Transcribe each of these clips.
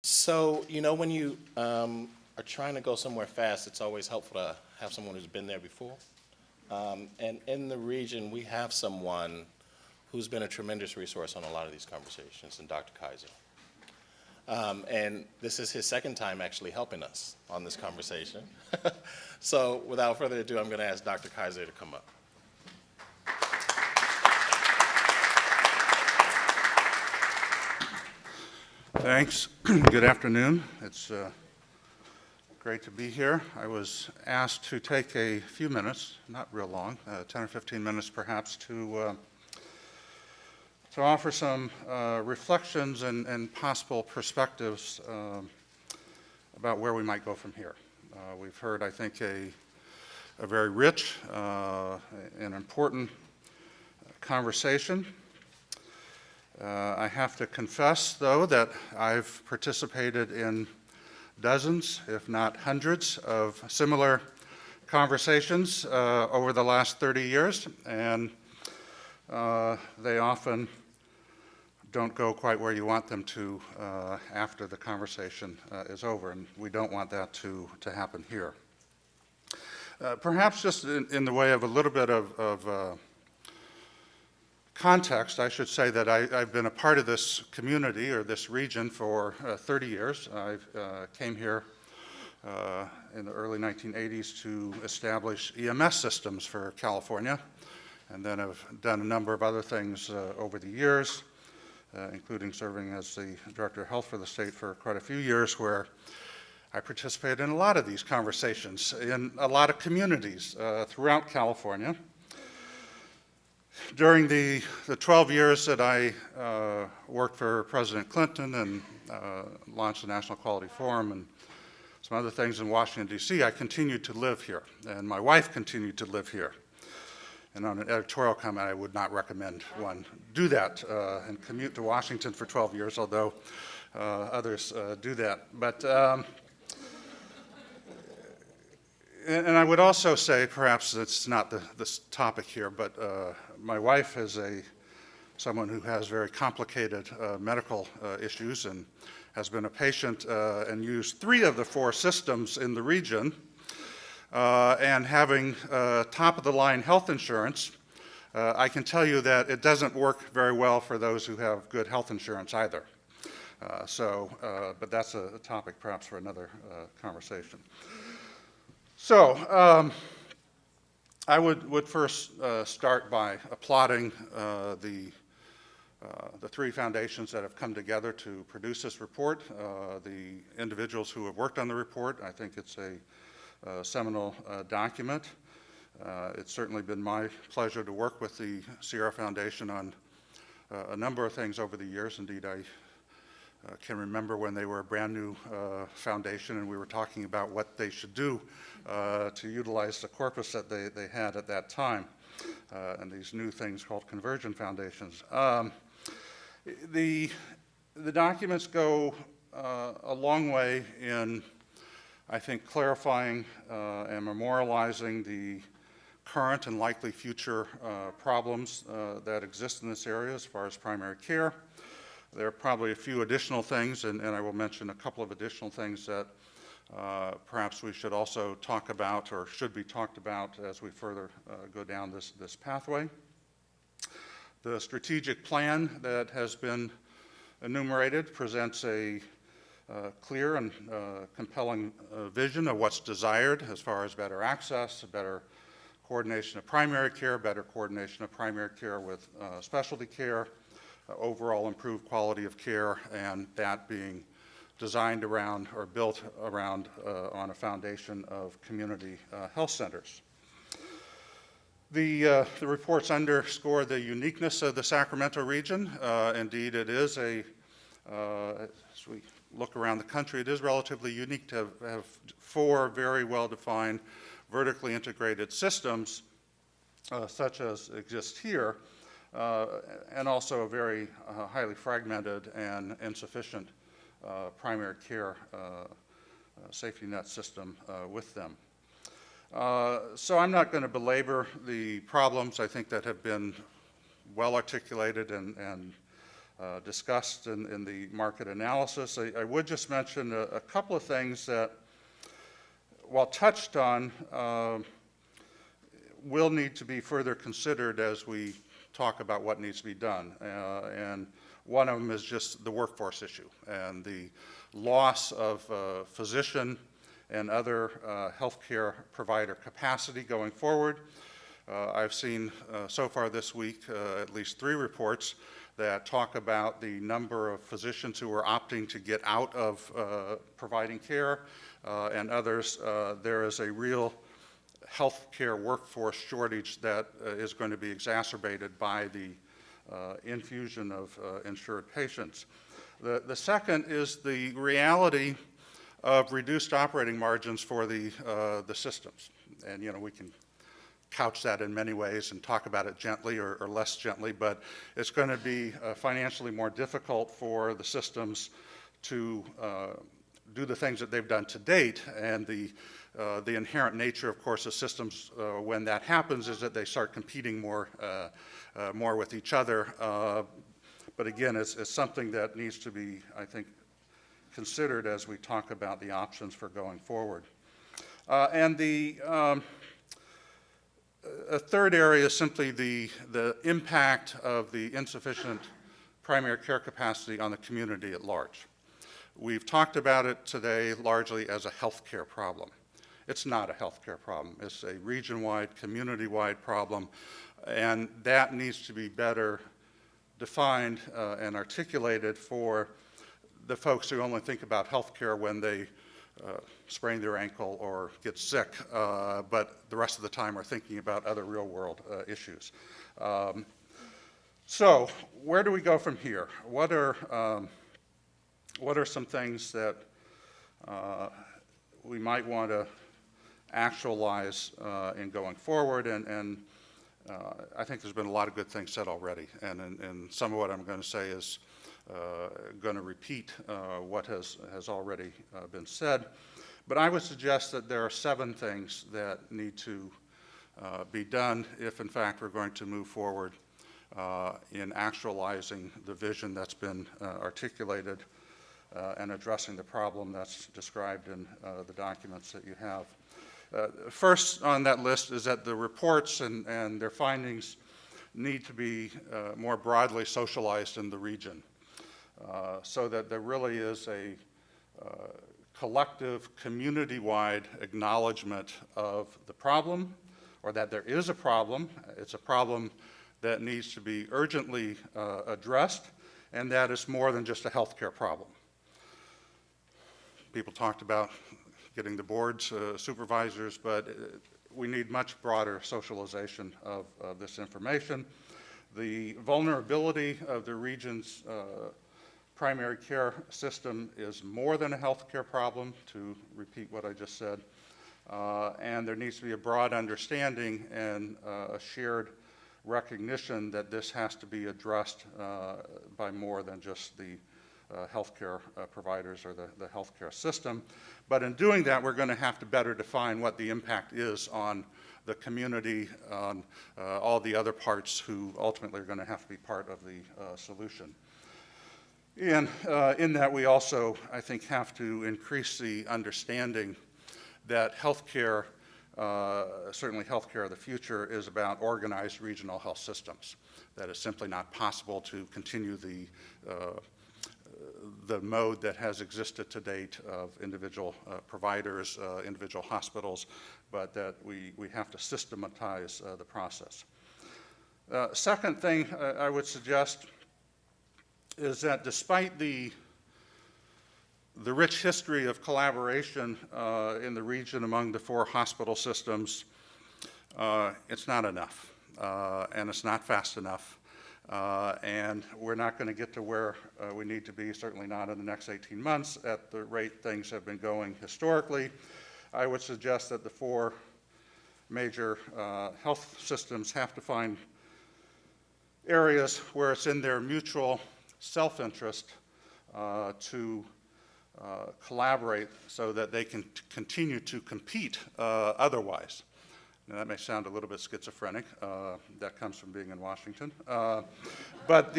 So, when you are trying to go somewhere fast, it's always helpful to have someone who's been there before. And in the region, we have someone who's been a tremendous resource on a lot of these conversations, and Dr. Kaiser. And this is his second time actually helping us on this conversation. So without further ado, I'm going to ask Dr. Kaiser to come up. Thanks. Good afternoon. It's great to be here. I was asked to take a few minutes, not real long, 10 or 15 minutes perhaps, to offer some reflections and possible perspectives about where we might go from here. We've heard, I think, a very rich and important conversation. I have to confess, though, that I've participated in dozens, if not hundreds, of similar conversations over the last 30 years, and they often don't go quite where you want them to after the conversation is over, and we don't want that to happen here. Perhaps just in the way of a little bit of context, I should say that I've been a part of this community or this region for 30 years. I came here in the early 1980s to establish EMS systems for California, and then I've done a number of other things over the years, including serving as the Director of Health for the state for quite a few years, where I participated in a lot of these conversations in a lot of communities throughout California. During the 12 years that I worked for President Clinton and launched the National Quality Forum and some other things in Washington, D.C., I continued to live here, and my wife continued to live here. And on an editorial comment, I would not recommend one do that and commute to Washington for 12 years, although others do that. But and I would also say, perhaps it's not this topic here, but my wife is someone who has very complicated medical issues and has been a patient and used 3 of the 4 systems in the region. And having top-of-the-line health insurance, I can tell you that it doesn't work very well for those who have good health insurance either. But that's a topic perhaps for another conversation. So I would first start by applauding the 3 foundations that have come together to produce this report, the individuals who have worked on the report. I think it's a seminal document. It's certainly been my pleasure to work with the Sierra Foundation on a number of things over the years. Indeed, I can remember when they were a brand new foundation and we were talking about what they should do to utilize the corpus that they had at that time, and these new things called conversion foundations. The documents go a long way in, I think, clarifying and memorializing the current and likely future problems that exist in this area as far as primary care. There are probably a few additional things, and I will mention a couple of additional things that perhaps we should also talk about or should be talked about as we further go down this pathway. The strategic plan that has been enumerated presents a clear and compelling vision of what's desired as far as better access, better coordination of primary care, better coordination of primary care with specialty care, overall improved quality of care, and that being designed around or built around on a foundation of community health centers. The reports underscore the uniqueness of the Sacramento region. Indeed, it is as we look around the country, it is relatively unique to have 4 very well-defined, vertically integrated systems, such as exist here, and also a very highly fragmented and insufficient primary care safety net system with them. So I'm not going to belabor the problems, I think, that have been well articulated and discussed in the market analysis. I would just mention a couple of things that, while touched on, will need to be further considered as we talk about what needs to be done. And one of them is just the workforce issue and the loss of physician and other healthcare provider capacity going forward. I've seen so far this week at least 3 reports that talk about the number of physicians who are opting to get out of providing care, and others. There is a real healthcare workforce shortage that is going to be exacerbated by the infusion of insured patients. The second is the reality of reduced operating margins for the systems. And we can couch that in many ways and talk about it gently or less gently, but it's going to be financially more difficult for the systems to do the things that they've done to date. And the inherent nature, of course, of systems when that happens is that they start competing more with each other. But again, it's something that needs to be, I think, considered as we talk about the options for going forward. And a third area is simply the impact of the insufficient primary care capacity on the community at large. We've talked about it today largely as a healthcare problem. It's not a healthcare problem. It's a region-wide, community-wide problem, and that needs to be better defined and articulated for the folks who only think about healthcare when they sprain their ankle or get sick, but the rest of the time are thinking about other real-world issues. So where do we go from here? What are some things that we might want to actualize in going forward? And I think there's been a lot of good things said already, and some of what I'm going to say is going to repeat what has already been said. But I would suggest that there are 7 things that need to be done if, in fact, we're going to move forward in actualizing the vision that's been articulated and addressing the problem that's described in the documents that you have. First on that list is that the reports and their findings need to be more broadly socialized in the region, so that there really is a collective, community-wide acknowledgement of the problem, or that there is a problem. It's a problem that needs to be urgently addressed, and that is more than just a healthcare problem. People talked about getting the boards, supervisors, but we need much broader socialization of this information. The vulnerability of the region's primary care system is more than a healthcare problem, to repeat what I just said, and there needs to be a broad understanding and a shared recognition that this has to be addressed by more than just the healthcare providers or the healthcare system. But in doing that, we're going to have to better define what the impact is on the community, on all the other parts who ultimately are going to have to be part of the solution. And in that, we also, I think, have to increase the understanding that healthcare, certainly healthcare of the future, is about organized regional health systems. That it's simply not possible to continue the mode that has existed to date of individual providers, individual hospitals, but that we have to systematize the process. Second thing I would suggest is that despite the rich history of collaboration in the region among the 4 hospital systems, it's not enough, and it's not fast enough. And we're not going to get to where we need to be, certainly not in the next 18 months, at the rate things have been going historically. I would suggest that the 4 major health systems have to find areas where it's in their mutual self-interest to collaborate so that they can continue to compete otherwise. Now, that may sound a little bit schizophrenic. That comes from being in Washington. But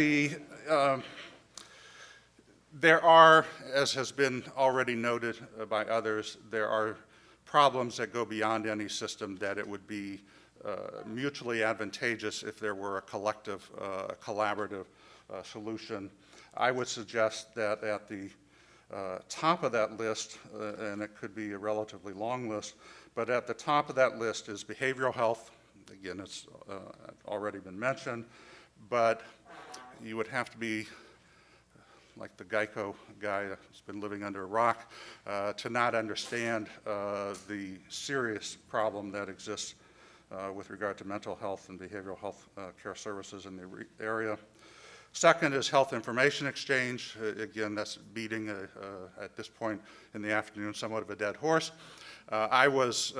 There are, as has been already noted by others, there are problems that go beyond any system that it would be mutually advantageous if there were a collective, collaborative solution. I would suggest that at the top of that list, and it could be a relatively long list, but at the top of that list is behavioral health. Again, it's already been mentioned, but you would have to be like the Geico guy that's been living under a rock to not understand the serious problem that exists with regard to mental health and behavioral health care services in the area. Second is health information exchange. Again, that's beating, at this point in the afternoon, somewhat of a dead horse. I was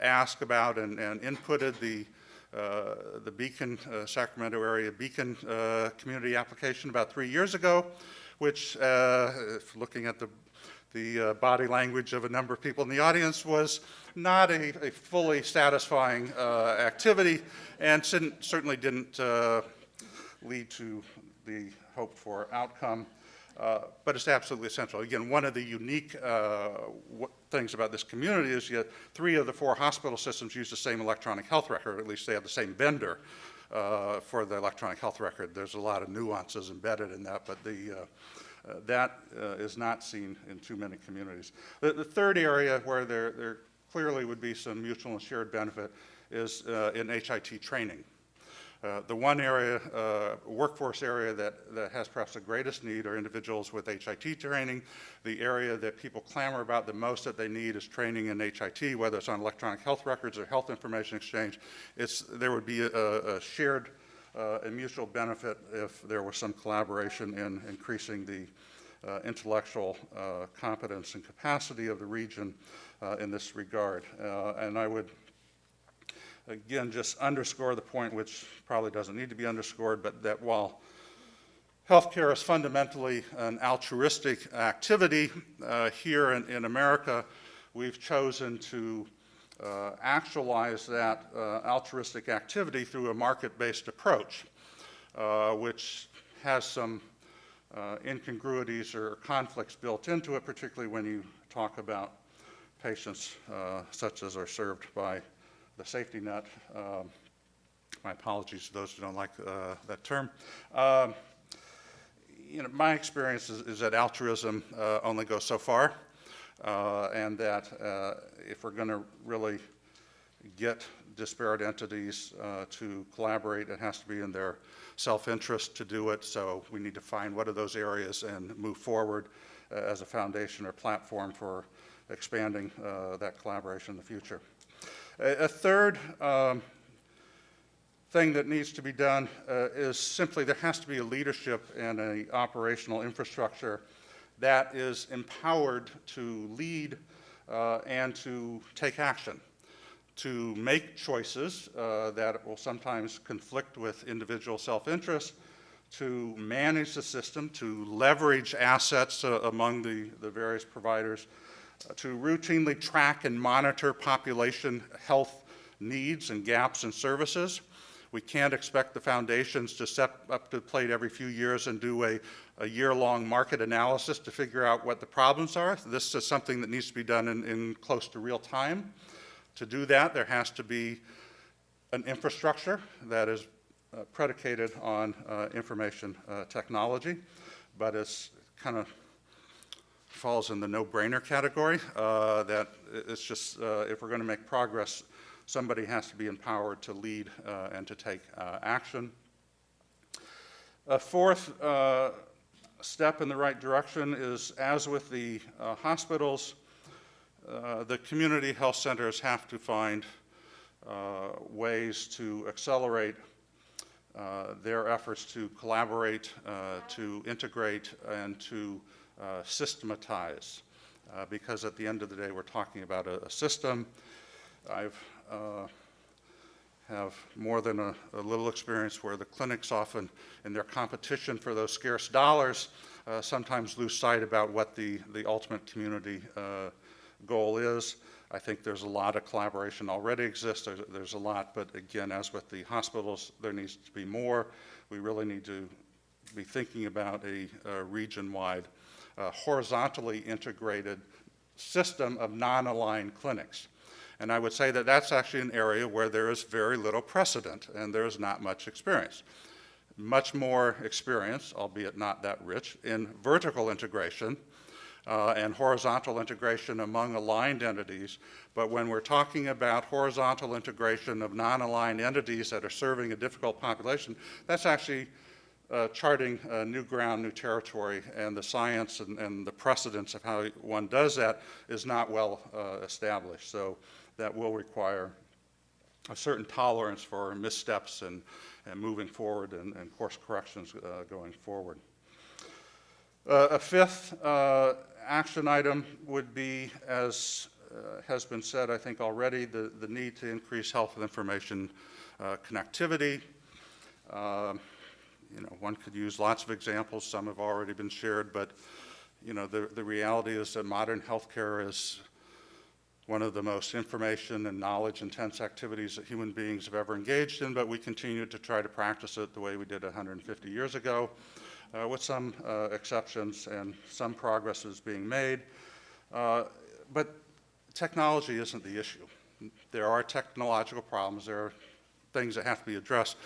asked about and inputted the Beacon, Sacramento area Beacon community application about 3 years ago, which, if looking at the body language of a number of people in the audience, was not a fully satisfying activity, and certainly didn't lead to the hoped for outcome, but it's absolutely essential. Again, one of the unique things about this community is yet 3 of the 4 hospital systems use the same electronic health record, or at least they have the same vendor for the electronic health record. There's a lot of nuances embedded in that, but that is not seen in too many communities. The third area where there clearly would be some mutual and shared benefit is in HIT training. The one area, workforce area that has perhaps the greatest need are individuals with HIT training. The area that people clamor about the most that they need is training in HIT, whether it's on electronic health records or health information exchange. There would be a shared and mutual benefit if there was some collaboration in increasing the intellectual competence and capacity of the region in this regard. And I would again just underscore the point, which probably doesn't need to be underscored, but that while healthcare is fundamentally an altruistic activity, here in America, we've chosen to actualize that altruistic activity through a market-based approach, which has some incongruities or conflicts built into it, particularly when you talk about patients such as are served by the safety net. My apologies to those who don't like that term. My experience is that altruism only goes so far, and that if we're going to really get disparate entities to collaborate, it has to be in their self-interest to do it. So we need to find what are those areas and move forward as a foundation or platform for expanding that collaboration in the future. A third thing that needs to be done is simply there has to be a leadership and an operational infrastructure that is empowered to lead and to take action, to make choices that will sometimes conflict with individual self-interest, to manage the system, to leverage assets among the various providers, to routinely track and monitor population health needs and gaps in services. We can't expect the foundations to step up to the plate every few years and do a year-long market analysis to figure out what the problems are. This is something that needs to be done in close to real time. To do that, there has to be an infrastructure that is predicated on information technology, but it's kind of falls in the no-brainer category, that it's just, if we're going to make progress, somebody has to be empowered to lead and to take action. A fourth step in the right direction is, as with the hospitals, the community health centers have to find ways to accelerate their efforts to collaborate, to integrate, and to systematize, because at the end of the day, we're talking about a system. I've have more than a little experience where the clinics often, in their competition for those scarce dollars, sometimes lose sight about what the ultimate community goal is. I think there's a lot of collaboration already exists. There's a lot, but again, as with the hospitals, there needs to be more. We really need to be thinking about a region-wide, horizontally integrated system of non-aligned clinics. And I would say that that's actually an area where there is very little precedent and there is not much experience. Much more experience, albeit not that rich, in vertical integration and horizontal integration among aligned entities. But when we're talking about horizontal integration of non-aligned entities that are serving a difficult population, that's actually charting new ground, new territory, and the science and the precedence of how one does that is not well established. So that will require a certain tolerance for missteps and moving forward and course corrections going forward. A fifth action item would be, as has been said, I think already, the need to increase health information connectivity. One could use lots of examples. Some have already been shared, but the reality is that modern healthcare is one of the most information and knowledge-intense activities that human beings have ever engaged in, but we continue to try to practice it the way we did 150 years ago, with some exceptions, and some progress is being made. But technology isn't the issue. There are technological problems. There are things that have to be addressed.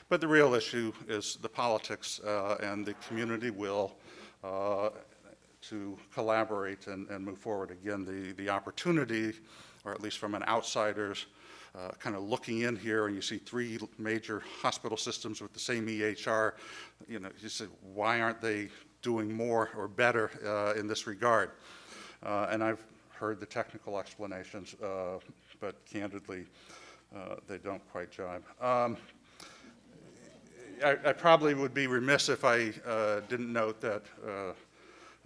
But the real issue is the politics and the community will to collaborate and move forward. Again, the opportunity, or at least from an outsider's kind of looking in here, and you see three major hospital systems with the same EHR, you say, why aren't they doing more or better in this regard? And I've heard the technical explanations, but candidly, they don't quite jibe. I probably would be remiss if I didn't note that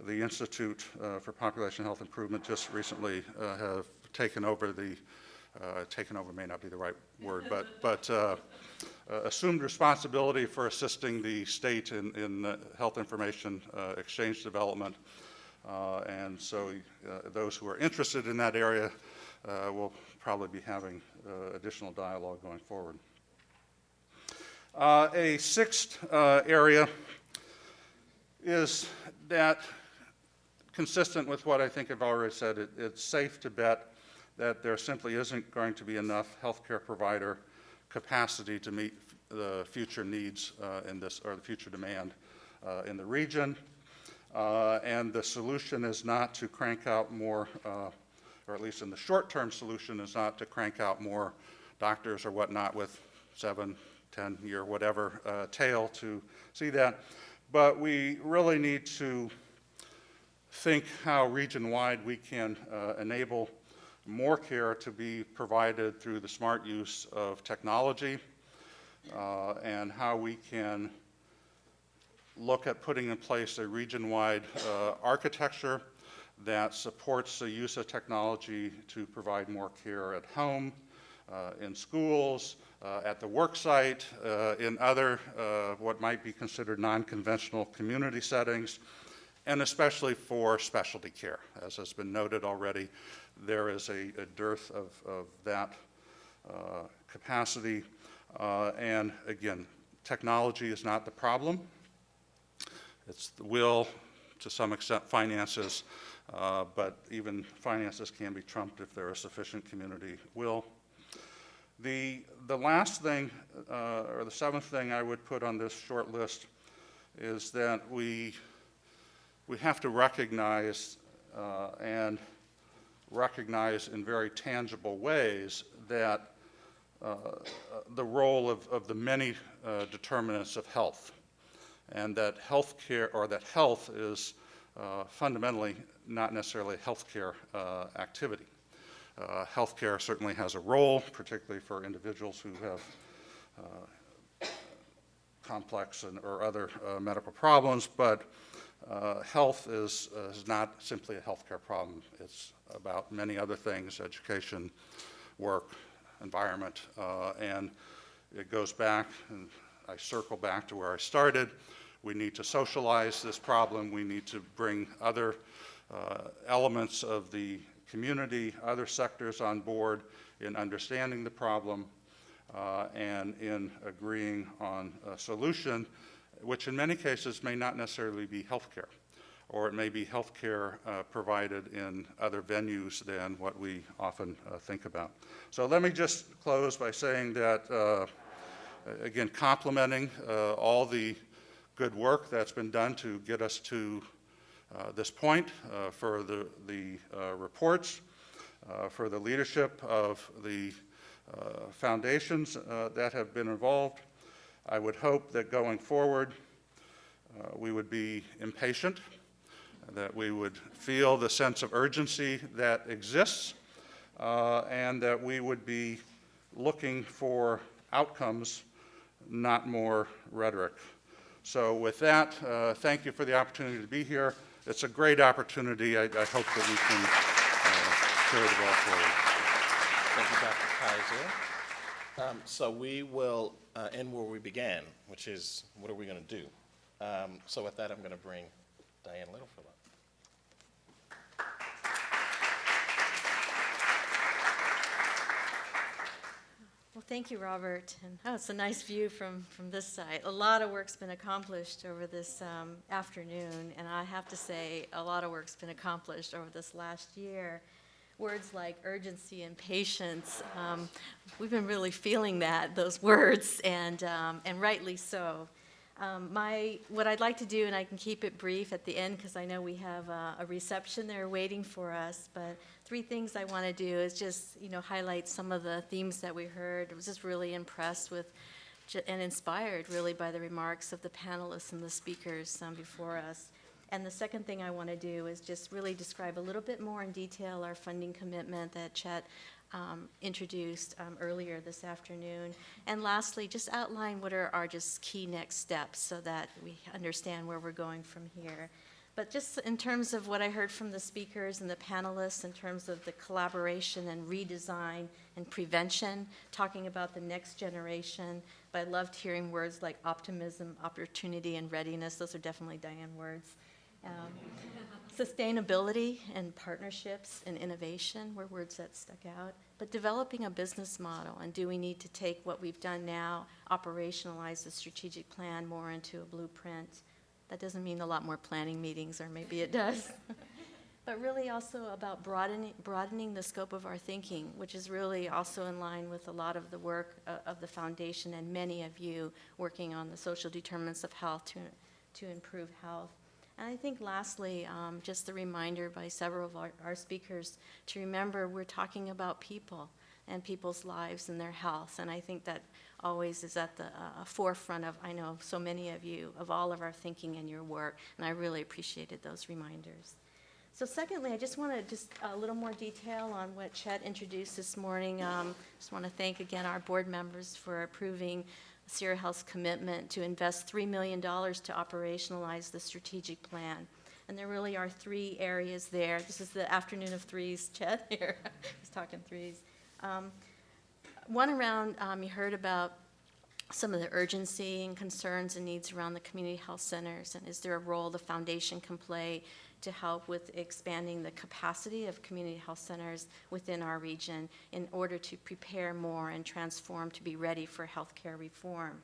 the Institute for Population Health Improvement just recently have taken over taken over may not be the right word, but assumed responsibility for assisting the state in health information exchange development. And so those who are interested in that area will probably be having additional dialogue going forward. A sixth area is that, consistent with what I think I've already said, it's safe to bet that there simply isn't going to be enough healthcare provider capacity to meet the future needs in this, or the future demand in the region. And the solution is not to crank out more, or at least in the short-term solution is not to crank out more doctors or whatnot with 7, 10-year whatever tail to see that. But we really need to think how region-wide we can enable more care to be provided through the smart use of technology, and how we can look at putting in place a region-wide architecture that supports the use of technology to provide more care at home, in schools, at the work site, in other what might be considered non-conventional community settings, and especially for specialty care. As has been noted already, there is a dearth of that capacity. And again, technology is not the problem. It's the will, to some extent finances, but even finances can be trumped if there is sufficient community will. The last thing, or the seventh thing I would put on this short list is that we have to recognize and recognize in very tangible ways that the role of the many determinants of health, and that healthcare, or that health is fundamentally not necessarily a healthcare activity. Healthcare certainly has a role, particularly for individuals who have complex or other medical problems, but health is not simply a healthcare problem. It's about many other things: education, work, environment, and it goes back, and I circle back to where I started. We need to socialize this problem. We need to bring other elements of the community, other sectors on board in understanding the problem and in agreeing on a solution, which in many cases may not necessarily be healthcare, or it may be healthcare provided in other venues than what we often think about. So let me just close by saying that, again, complimenting all the good work that's been done to get us to this point, for the reports, for the leadership of the foundations that have been involved. I would hope that going forward we would be impatient, that we would feel the sense of urgency that exists, and that we would be looking for outcomes, not more rhetoric. So with that, thank you for the opportunity to be here. It's a great opportunity. I hope that we can carry the ball forward. Thank you, Dr. Kaiser. So we will end where we began, which is, what are we going to do? So with that, I'm going to bring Diane Littlefield up. Well, thank you, Robert. And oh, it's a nice view from this side. A lot of work's been accomplished over this afternoon, and I have to say, a lot of work's been accomplished over this last year. Words like urgency and patience, we've been really feeling those words, and rightly so. What I'd like to do, and I can keep it brief at the end because I know we have a reception there waiting for us, but 3 things I want to do is just, highlight some of the themes that we heard. I was just really impressed with and inspired really by the remarks of the panelists and the speakers before us. And the second thing I want to do is just really describe a little bit more in detail our funding commitment that Chet introduced earlier this afternoon. And lastly, just outline what are our just key next steps so that we understand where we're going from here. But just in terms of what I heard from the speakers and the panelists in terms of the collaboration and redesign and prevention, talking about the next generation, but I loved hearing words like optimism, opportunity, and readiness. Those are definitely Diane words. Sustainability and partnerships and innovation were words that stuck out. But developing a business model, and do we need to take what we've done now, operationalize the strategic plan more into a blueprint? That doesn't mean a lot more planning meetings, or maybe it does. But really also about broadening the scope of our thinking, which is really also in line with a lot of the work of the foundation and many of you working on the social determinants of health to improve health. And I think lastly, just the reminder by several of our speakers to remember we're talking about people and people's lives and their health. And I think that always is at the forefront of, I know, so many of you, of all of our thinking and your work. And I really appreciated those reminders. So secondly, I just want to just a little more detail on what Chet introduced this morning. Just want to thank again our board members for approving Sierra Health's commitment to invest $3 million to operationalize the strategic plan. And there really are 3 areas there. This is the afternoon of threes, Chet here. He's talking threes. One around, you heard about some of the urgency and concerns and needs around the community health centers, and is there a role the foundation can play to help with expanding the capacity of community health centers within our region in order to prepare more and transform to be ready for healthcare reform.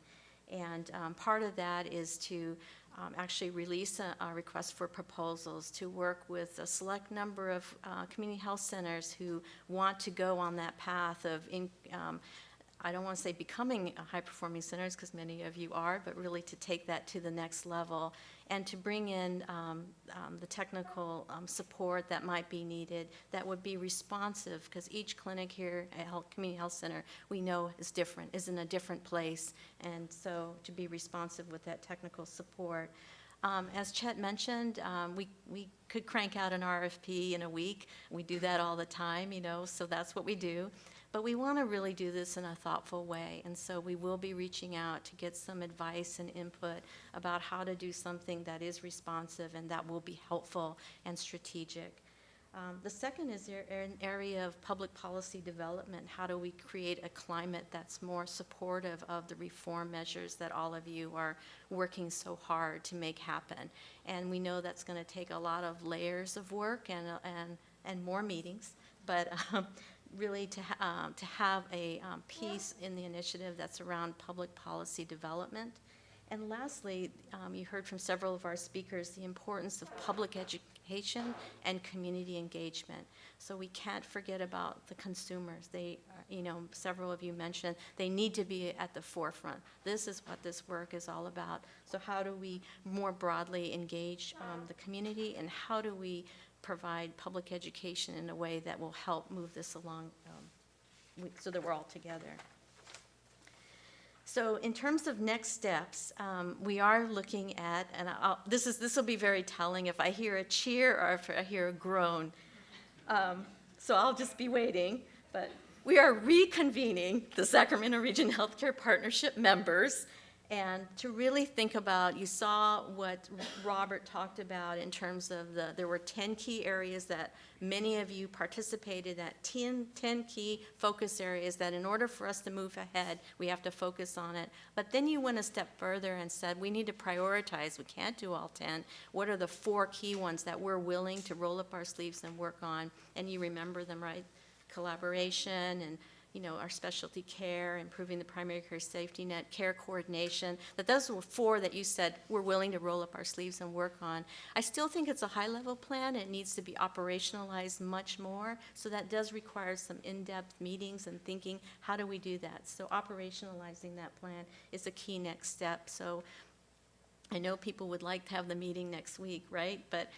And part of that is to actually release a request for proposals to work with a select number of community health centers who want to go on that path of I don't want to say becoming high-performing centers, because many of you are, but really to take that to the next level and to bring in the technical support that might be needed that would be responsive, because each clinic here at Community Health Center we know is different, is in a different place, and so to be responsive with that technical support. As Chet mentioned, we could crank out an RFP in a week. We do that all the time, so that's what we do. But we want to really do this in a thoughtful way, and so we will be reaching out to get some advice and input about how to do something that is responsive and that will be helpful and strategic. The second is an area of public policy development. How do we create a climate that's more supportive of the reform measures that all of you are working so hard to make happen? And we know that's going to take a lot of layers of work and more meetings, but really to have a piece in the initiative that's around public policy development And lastly, you heard from several of our speakers the importance of public education and community engagement. So we can't forget about the consumers. They, several of you mentioned, they need to be at the forefront. This is what this work is all about. So how do we more broadly engage the community, and how do we provide public education in a way that will help move this along so that we're all together? So in terms of next steps, we are looking at, and this will be very telling if I hear a cheer or if I hear a groan. So I'll just be waiting. But we are reconvening the Sacramento Region Healthcare Partnership members, and to really think about, you saw what Robert talked about in terms of there were 10 key areas that many of you participated at, 10 key focus areas that in order for us to move ahead, we have to focus on it. But then you went a step further and said, we need to prioritize. We can't do all 10. What are the 4 key ones that we're willing to roll up our sleeves and work on? And you remember them, right? Collaboration and our specialty care, improving the primary care safety net, care coordination, that those were 4 that you said we're willing to roll up our sleeves and work on. I still think it's a high-level plan. It needs to be operationalized much more, so that does require some in-depth meetings and thinking, how do we do that? So operationalizing that plan is a key next step. So I know people would like to have the meeting next week, right? But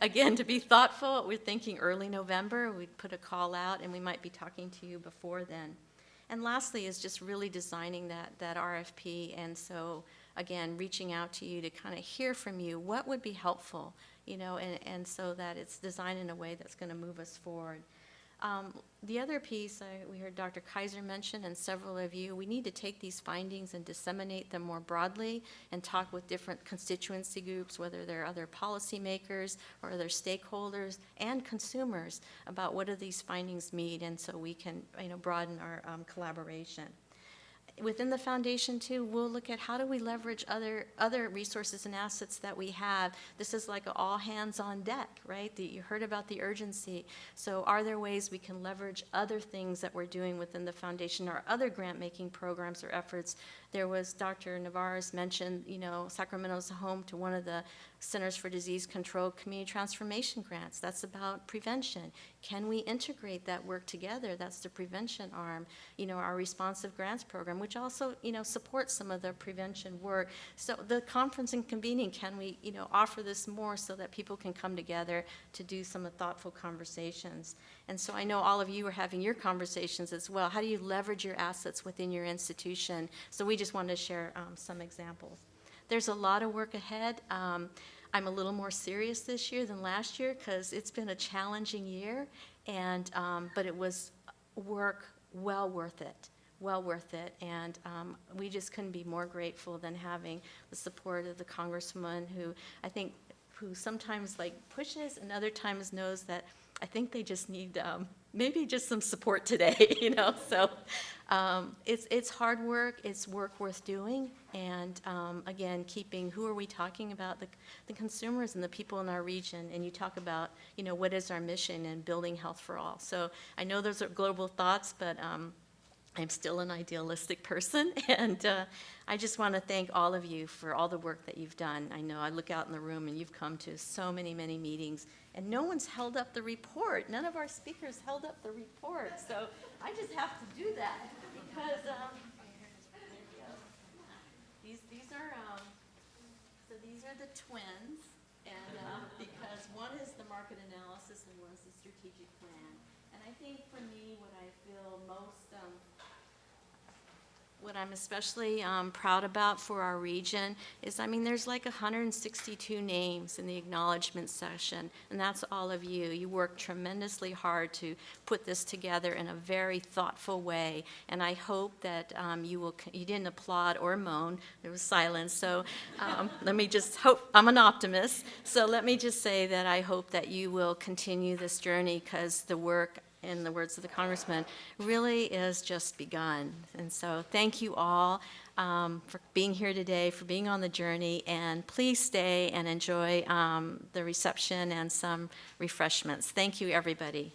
again, to be thoughtful, we're thinking early November. We'd put a call out, and we might be talking to you before then. And lastly is just really designing that RFP, and so, again, reaching out to you to kind of hear from you what would be helpful, and so that it's designed in a way that's going to move us forward. The other piece, we heard Dr. Kaiser mention, and several of you, we need to take these findings and disseminate them more broadly and talk with different constituency groups, whether they're other policymakers or other stakeholders and consumers, about what do these findings mean, and so we can broaden our collaboration. Within the foundation, too, we'll look at how do we leverage other resources and assets that we have. This is like an all hands on deck, right? You heard about the urgency. So are there ways we can leverage other things that we're doing within the foundation or other grant-making programs or efforts? There was Dr. Nevarez mentioned, Sacramento's home to one of the Centers for Disease Control Community Transformation Grants. That's about prevention. Can we integrate that work together? That's the prevention arm. Our responsive grants program, which also, supports some of the prevention work. So the conference and convening, can we, offer this more so that people can come together to do some thoughtful conversations? And so I know all of you are having your conversations as well. How do you leverage your assets within your institution? So we just wanted to share some examples. There's a lot of work ahead. I'm a little more serious this year than last year because it's been a challenging year, and but it was work well worth it. And we just couldn't be more grateful than having the support of the Congresswoman, who sometimes pushes and other times knows that I think they just need maybe just some support today, So it's hard work. It's work worth doing. And again, who are we talking about? The consumers and the people in our region. And you talk about, what is our mission in building health for all. So I know those are global thoughts, but I'm still an idealistic person. And I just want to thank all of you for all the work that you've done. I know I look out in the room and you've come to so many, many meetings. And no one's held up the report. None of our speakers held up the report. So I just have to do that because these are the twins, and because one is the market analysis and one's the strategic plan. And I think for me, what I feel most what I'm especially proud about for our region is, there's 162 names in the acknowledgement session, and that's all of you. You worked tremendously hard to put this together in a very thoughtful way, and I hope that you didn't applaud or moan. There was silence, so let me just hope, I'm an optimist, so let me just say that I hope that you will continue this journey because the work, in the words of the Congressman, really is just begun. And so thank you all for being here today, for being on the journey, and please stay and enjoy the reception and some refreshments. Thank you, everybody.